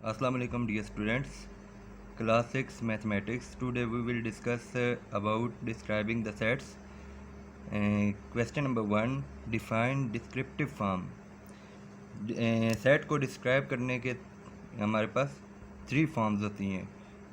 Assalamu alaikum dear students, class 6 mathematics. Today we will discuss about describing the sets. Question number 1, define descriptive form. Set को describe करने के हमारे पास 3 forms होती हैं.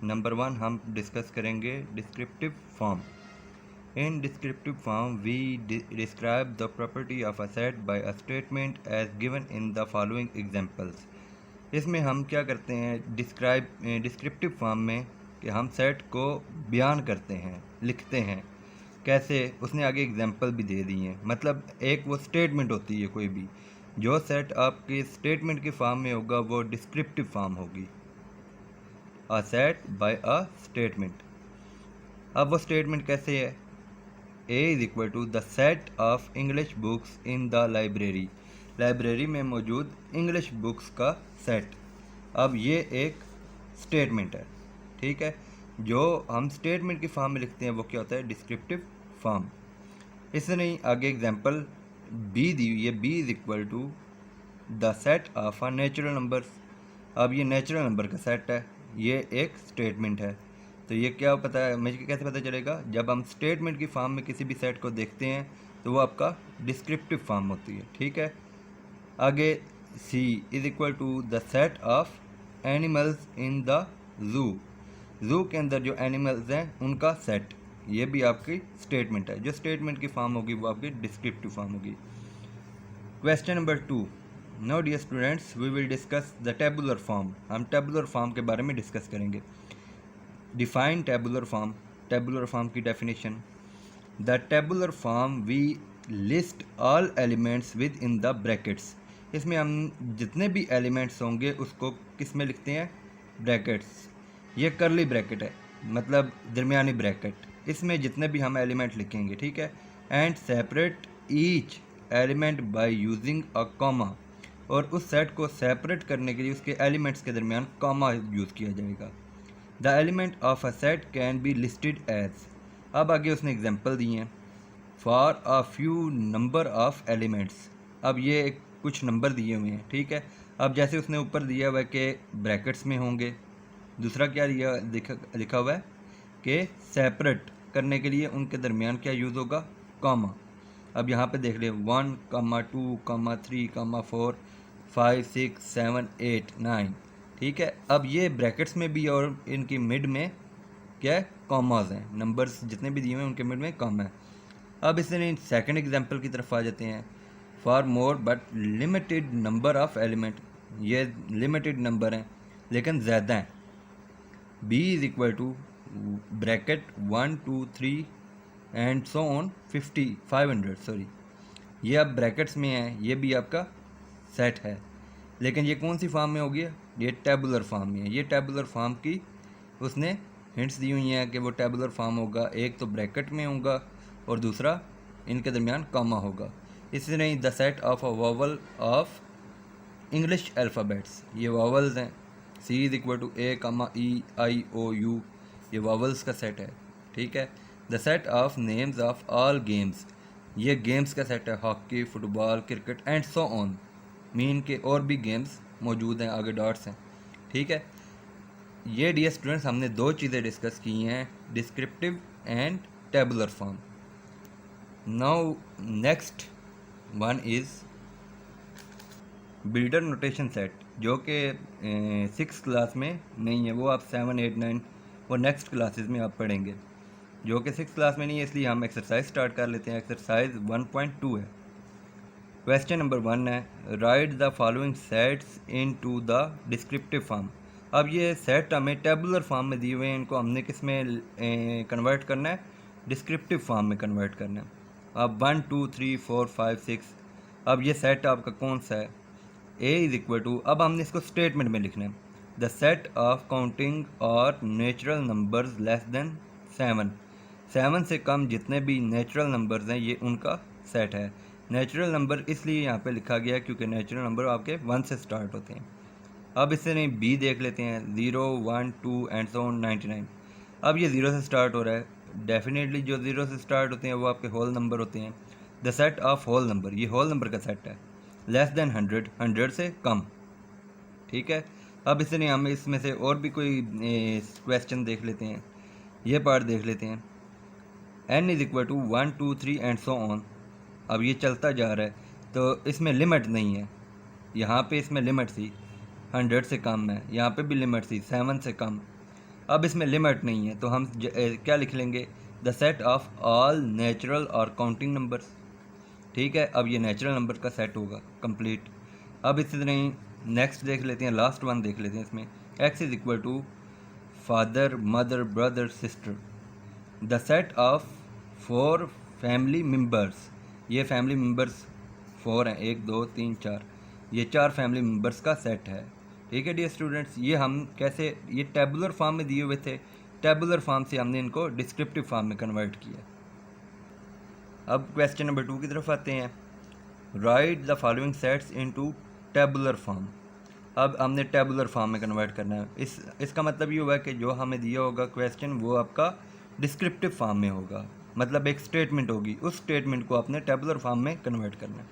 Number 1 हम discuss करेंगे descriptive form. In descriptive form we describe the property of a set by a statement as given in the following examples. इसमें हम क्या करते हैं डिस्क्रिप्टिव फॉर्म में कि हम सेट को बयान करते हैं, लिखते हैं. कैसे? उसने आगे एग्जांपल भी दे दी हैं. मतलब एक वो स्टेटमेंट होती है, कोई भी जो सेट आपके स्टेटमेंट के फॉर्म में होगा वो डिस्क्रिप्टिव फॉर्म होगी. A set by a statement. अब वो स्टेटमेंट कैसे है? A is equal to the set of English books in the library. Library में मौजूद इंग्लिश बुक्स का सेट. अब ये एक स्टेटमेंट है, ठीक है. जो हम स्टेटमेंट की फॉर्म में लिखते हैं वो क्या होता है? Descriptive form. इससे नहीं, आगे एग्जांपल बी दी हुई है. B is equal to the set of a natural numbers. अब ये नेचुरल नंबर का सेट है, ये एक स्टेटमेंट है. तो ये क्या पता है, मुझे कैसे पता चलेगा? जब हम स्टेटमेंट की फॉर्म में किसी भी सेट को देखते हैं तो वो आपका डिस्क्रिप्टिव फॉर्म होती है, ठीक है. आगे C is equal to the set of animals in the zoo. Zoo के अंदर जो एनिमल्स हैं उनका सेट, ये भी आपकी स्टेटमेंट है. जो स्टेटमेंट की फॉर्म होगी वो आपकी डिस्क्रिप्टिव फॉर्म होगी. Question number 2. Now dear students we will discuss the tabular form. हम टेबुलर फॉर्म के बारे में डिस्कस करेंगे. Define tabular form. Tabular form की definition. The tabular form we list all elements within the brackets. इसमें हम जितने भी एलिमेंट्स होंगे उसको किस में लिखते हैं? ब्रैकेट्स. ये करली ब्रैकेट है, मतलब दरमियानी ब्रैकेट. इसमें जितने भी हम एलिमेंट लिखेंगे, ठीक है. And separate each element by using a comma. और उस सेट को सेपरेट करने के लिए उसके एलिमेंट्स के दरमियान कॉमा यूज़ किया जाएगा. The element of a set can be listed as. अब आगे उसने एग्जांपल दिए हैं. For a few number of elements. अब ये कुछ नंबर दिए हुए हैं, ठीक है. अब जैसे उसने ऊपर दिया हुआ है कि ब्रैकेट्स में होंगे. दूसरा क्या लिखा हुआ है कि सेपरेट करने के लिए उनके दरमियान क्या यूज़ होगा? कॉमा. अब यहाँ पे देख ले 1, 2, 3, 4, 5, 6, 7, 8, 9, ठीक है. अब ये ब्रैकेट्स में भी और इनकी मिड में क्या है? कॉमाज हैं. नंबर्स जितने भी दिए हुए हैं उनके मिड में कॉमा है. अब इसलिए सेकंड एग्जांपल की तरफ आ जाते हैं. For more but limited number of element. ये लिमिटेड नंबर हैं लेकिन ज़्यादा हैं. B is equal to bracket 1, 2, 3 and so on 500. Sorry, ये अब ब्रैकेट्स में है. ये भी आपका सेट है, लेकिन ये कौन सी फॉर्म में होगी? ये टेबुलर फॉर्म में है. ये टेबुलर फॉर्म की उसने हिंट्स दी हुई हैं कि वो टेबुलर फॉर्म होगा. एक तो ब्रैकेट में होगा और दूसरा इनके दरमियान कॉमा होगा. इससे नहीं, the set of a vowel of English alphabets. ये वॉवल्स हैं. C is equal to A, E, I, O, U. ये वॉवल्स का सेट है, ठीक है. The set of names of all games. ये गेम्स का सेट है. Hockey, football, cricket and so on. Mean के और भी गेम्स मौजूद हैं, आगे डॉट्स हैं, ठीक है. ये डियर स्टूडेंट्स हमने दो चीज़ें डिस्कस की हैं, descriptive and tabular form. Now next one is builder notation set, जो कि 6 क्लास में नहीं है. वो आप 7, 8, 9 और नेक्स्ट क्लासेस में आप पढ़ेंगे. जो कि 6 क्लास में नहीं है, इसलिए हम एक्सरसाइज स्टार्ट कर लेते हैं. एक्सरसाइज 1.2 है. क्वेश्चन नंबर 1 है, right the following sets into the descriptive form. अब ये सेट हमें टेबुलर फॉर्म में दिए हुए हैं, इनको हमने किस में कन्वर्ट करना है? डिस्क्रिप्टिव फॉर्म में कन्वर्ट करना है. अब 1 2 3 4 5 6, अब ये सेट आपका कौन सा है, ए इज़ इक्वल टू, अब हमने इसको स्टेटमेंट में लिखना है, द सेट ऑफ काउंटिंग और नेचुरल नंबर्स लेस देन 7, 7 से कम जितने भी नेचुरल नंबर्स हैं ये उनका सेट है। नेचुरल नंबर इसलिए यहाँ पे लिखा गया क्योंकि नेचुरल नंबर आपके 1 से स्टार्ट होते हैं। अब इससे नहीं बी देख लेते हैं, 0 1 2 एंड सो ऑन 99। अब ये 0 से स्टार्ट हो रहा है, डेफिनेटली जो 0 से स्टार्ट होते हैं वो आपके होल नंबर होते हैं। The set of whole number, ये होल नंबर का सेट है, लेस देन 100, 100 से कम, ठीक है। अब इससे नहीं हम इसमें से और भी कोई क्वेश्चन देख लेते हैं, ये पार्ट देख लेते हैं। n is equal to 1 2 3 and so on, अब ये चलता जा रहा है तो इसमें लिमिट नहीं है, यहाँ पे इसमें लिमिट थी 100 से कम है, यहाँ पे भी लिमिट थी 7 से कम, अब इसमें लिमिट नहीं है तो हम क्या लिख लेंगे, the set of all natural और काउंटिंग नंबर्स, ठीक है। अब ये नेचुरल नंबर का सेट होगा कंप्लीट। अब इसी तरह नेक्स्ट देख लेते हैं, लास्ट वन देख लेते हैं इसमें, x is equal to father mother brother sister, the set of 4 family members, ये फैमिली मेम्बर्स 4 हैं, 1 2 3 4, ये 4 फैमिली मेम्बर्स का सेट है, ठीक है डियर स्टूडेंट्स। ये हम कैसे, ये टेबुलर फॉर्म में दिए हुए थे, टेबुलर फॉर्म से हमने इनको डिस्क्रिप्टिव फॉर्म में कन्वर्ट किया। अब क्वेश्चन नंबर 2 की तरफ आते हैं, right the following sets into tabular form. अब हमने टेबुलर फॉर्म में कन्वर्ट करना है, इसका मतलब ये हुआ कि जो हमें दिया होगा क्वेश्चन वो आपका डिस्क्रिप्टिव फॉर्म में होगा, मतलब एक स्टेटमेंट होगी, उस स्टेटमेंट को आपने टेबुलर फॉर्म में कन्वर्ट करना है।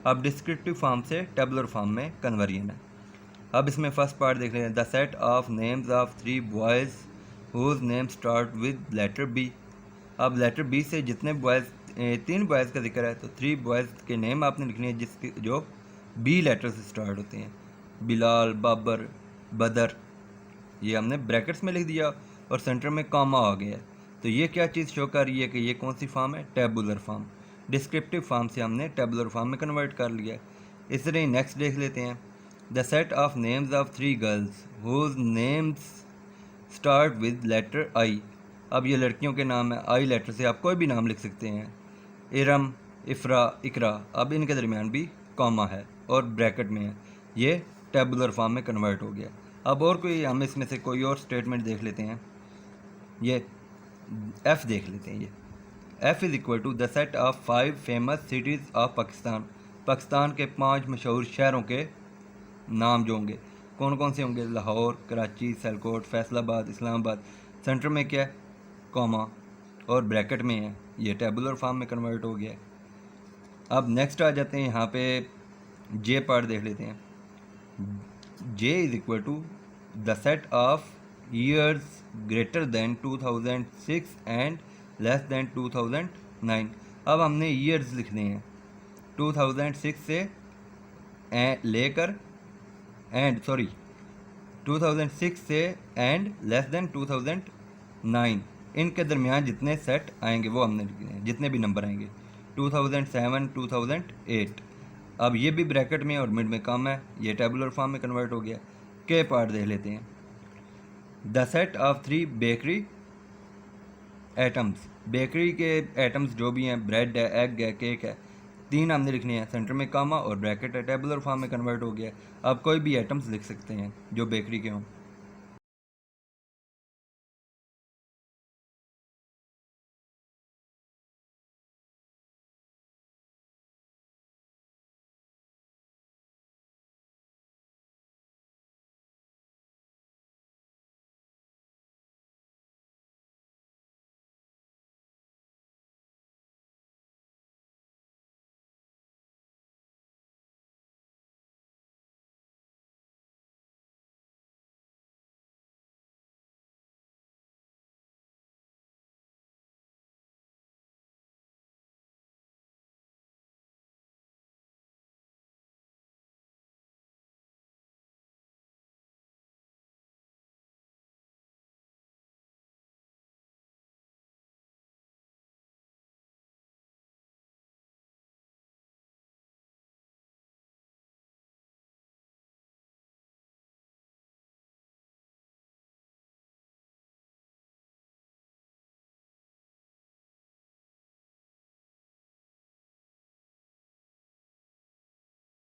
अब डिस्क्रिप्टिव फॉर्म से टेबुलर फॉर्म में कन्वर्जन है। अब इसमें फर्स्ट पार्ट देख लेते हैं, the set of names of 3 boys whose name start with letter B. अब लेटर बी से जितने बॉयज़, 3 बॉयज़ का जिक्र है तो 3 बॉयज़ के नेम आपने लिखने हैं जिसके जो बी लेटर से स्टार्ट होते हैं, बिलाल बाबर बदर, ये हमने ब्रैकेट्स में लिख दिया और सेंटर में कॉमा आ गया, तो ये क्या चीज़ शो कर रही है कि ये कौन सी फॉर्म है, टेबुलर फॉर्म। डिस्क्रिप्टिव फॉर्म से हमने टेबुलर फॉर्म में कन्वर्ट कर लिया। इस तरह नेक्स्ट देख लेते हैं, the set of names of 3 girls whose names start with letter I. अब ये लड़कियों के नाम है, आई लेटर से आप कोई भी नाम लिख सकते हैं, इरम इफ्रा इकरा, अब इनके दरमियान भी कॉमा है और ब्रैकेट में है, ये टेबुलर फॉर्म में कन्वर्ट हो गया। अब और कोई हम इसमें से कोई और स्टेटमेंट देख लेते हैं, ये एफ़ देख लेते हैं, ये F is equal to the set of 5 famous cities of Pakistan. Pakistan के 5 मशहूर शहरों के नाम जो होंगे कौन कौन से होंगे, लाहौर, कराची, सियालकोट, फैसलाबाद, इस्लामाबाद, सेंटर में क्या है, कॉमा और ब्रैकेट में है, ये टेबुलर फॉर्म में कन्वर्ट हो गया। अब नेक्स्ट आ जाते हैं, यहाँ पे जे पार्ट देख लेते हैं, J is equal to the set of years greater than 2006 and less than 2009। अब हमने ईयर्स लिखने हैं 2006 से लेकर 2006 से एंड लेस दैन 2009, इनके दरमियान जितने सेट आएंगे वो हमने लिखने हैं, जितने भी नंबर आएंगे 2007 2008। अब ये भी ब्रैकेट में और मिड में कम है, ये टेबुलर फॉर्म में कन्वर्ट हो गया। के पार्ट देख लेते हैं, the set of 3 bakery atoms, bakery के एटम्स जो भी हैं, ब्रेड है, एग है, केक है, 3 हमने लिखने हैं, सेंटर में कामा और ब्रैकेट है, टेबुलर फॉर्म में कन्वर्ट हो गया। अब कोई भी एटम्स लिख सकते हैं जो बेकरी के हों।